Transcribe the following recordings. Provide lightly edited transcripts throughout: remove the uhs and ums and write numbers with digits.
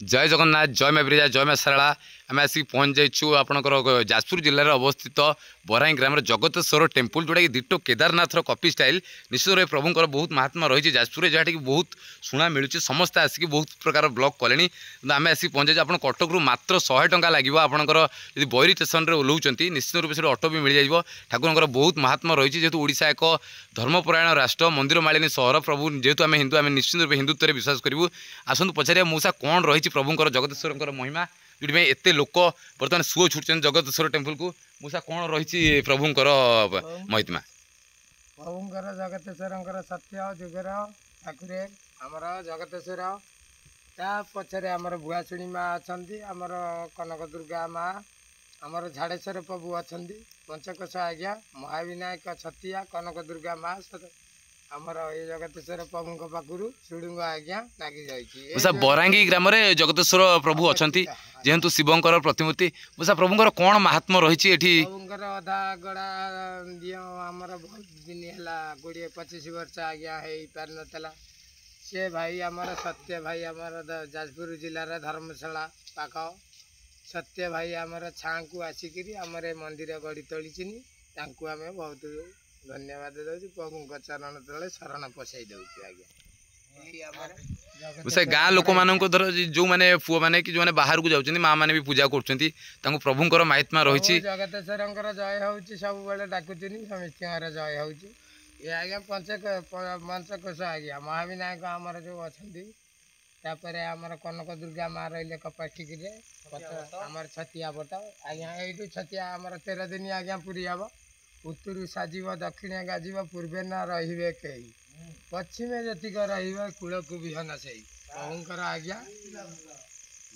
जय जगन्नाथ जय माँ बिरजा जय माँ सारला आम आसिक पहुँच जाइछु आपणकर जाजपुर जिले में अवस्थित बराई ग्राम जगतेश्वर टेम्पल जोटा कि दिटो केदारनाथर कॉपी स्टाइल निश्चित भाव प्रभुंर बहुत महात्मा रही जाजपुर जहाँ कि बहुत शुणा मिलूँ समस्ते आसिक बहुत प्रकार ब्लॉग कले आम आसिक पहुँच जाइए आप कटक मात्र 100 टंका लगे आपंकर यदि बैरी स्टेशन में ओह्लाउंट निश्चित रूप से ऑटो भी मिल जाए ठाकुर बहुत महात्मा रही जेहेतु ओडिशा एक धर्मपरायण राष्ट्र मंदिर मालिनी सहर प्रभु जेहेतु आम हिंदू आम निश्चित रूप हिंदुत्व विश्वास करूँ आसतु पचारिया मौसा कौन रही प्रभुंर जगतेश्वर महिमा जो एत लोक बर्तमान सुओ छुटुं जगतेश्वर टेम्पल को मौसा कौन रही प्रभुंर महिमा प्रभुंर जगतेश्वर सत्य जुगर ठाकुर आमर जगतेश्वर ता पछरे आमर भुआशुणी माँ अच्छा आमर कनक दुर्गा माँ आमर झाड़ेश्वर प्रभु अच्छा पंचकोश आज्ञा महाविनायक छतिया कनक दुर्गा माँ आमर ये जगतेश्वर प्रभु पाखु सुड़ुंग आज्ञा लगी जाइए बरांगी ग्राम में जगतेश्वर प्रभु अच्छा जेहेतु शिवंकर प्रतिमूर्ति मूसा प्रभुंर कौन महात्मा रही प्रभुंर अधा गड़ा दियो आमर बहुत दिन है 20-25 वर्ष आज्ञा हो पार नाला से भाई आमर सत्य भाई आमर जाजपुर जिलार धर्मशाला पाख सत्य भाई आमर छाँ को आसिक आमर मंदिर गढ़ी तोली आम बहुत धन्यवाद दे प्रभु चरण तले शरण पशाई दे आज्ञा गाँ लोक मान धर जो मैंने पुआ मैंने कि जो मैंने बाहर को जाऊँ माँ मैंने भी पूजा कर प्रभुंर महात्मा रही जगतेश्वर जय हो सब बेले डाकुनी समस्त जय हो ये आज्ञा पंचकोश आज्ञा महाविनायक आमर जो अच्छा आमर कनक दुर्गा माँ रही कपाटिक आमर छतिया पट आज्ञा यू छतिया आमर 13 दिन आज्ञा पूरी हम उत्तर साजिब दक्षिण गाजिब पूर्वे न रे कई पश्चिमे जतिक कूल को विहन से प्रभुंर आज्ञा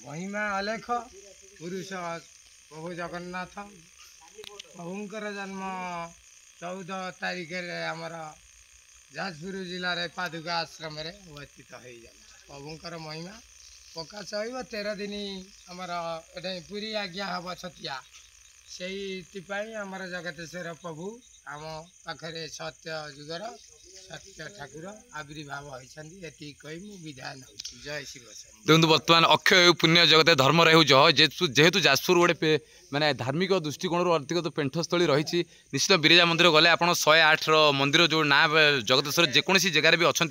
महिमा अलेख पुरुष प्रभु जगन्नाथ प्रभुंर जन्म 14 तारिख आमर जाजपुर जिले पादुका आश्रम अवस्थित हो प्रभुंर महिमा प्रकाश हो 13 दिन आमर पूरी आज्ञा हम छतिया से आमर जगतेश्वर प्रभु आम पाखे सत्य जुगर सत्य ठाकुर आविर्भाव होती कही विधान जय श्री देखो बर्तमान अक्षय पुण्य जगत धर्म रह जेहेतु जाजपुर गोटे माने धार्मिक दृष्टिकोण अधिक पेंठस्थली रही निश्चित बिरजा मंदिर गले आप 108 मंदिर जो ना जगतेश्वर जेकोसी जगार भी अच्छा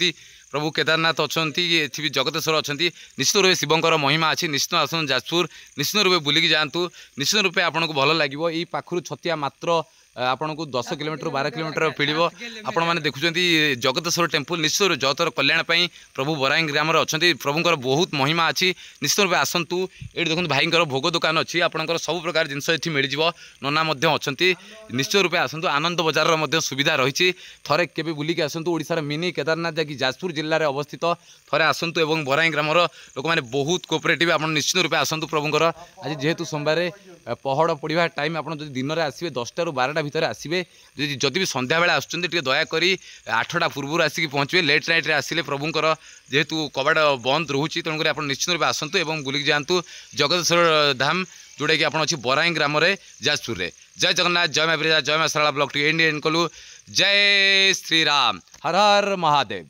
प्रभु केदारनाथ अच्छा भी जगतेश्वर अच्छा निश्चित रूप शिवंकर महिमा अच्छी निश्चित आसन जाजपुर निश्चित रूप बुलिकी जातु निश्चित रूप आपको भल लगे ये पाखु छतिया मात्र आपन को 10 किलोमीटर 12 किलोमीटर पीड़ो आपण मैंने देखुं जगतेश्वर टेम्पल निश्चित जगतर कल्याण प्रभु बराई ग्राम अच्छा प्रभुंर बहुत महिमा अच्छी निश्चित रूप आसतु ये देखो भाई भोग दुकान अच्छी आपंकर सब प्रकार जिनस ये मिल नना अच्छा निश्चित रूप आसतु आनंद बजार सुविधा रही थे के बुलिकी आसतु ओडिशार मिनी केदारनाथ जैक जाजपुर जिले में अवस्थित थे आसतु और बराई ग्राम लोक मैंने बहुत कोअपरेटिव आप निश्चित रूप आसतु प्रभुंर आज जेहेतु सोमवार पहड़ पड़ा टाइम आप दिन में आसवे 10टा ରୁ 12ଟା भितर आसवे जदि भी संध्या बेला आसुच्चंदी दयाकोरी 8टा पूर्व आसिक पहुँचे लेट नाइट आसिले प्रभुंर जेहेतु कबाट बंद रोचे तेणुक आप निश्चित रूप आसतु और बुलिक जातु जगतेश्वर धाम जोटा कि आप अच्छी बराई ग्राम जाजपुर में जय जगन्नाथ जय माँ बिरजा जय माँ सारला ब्लॉक टी एंड कलु जय श्री राम हर हर महादेव।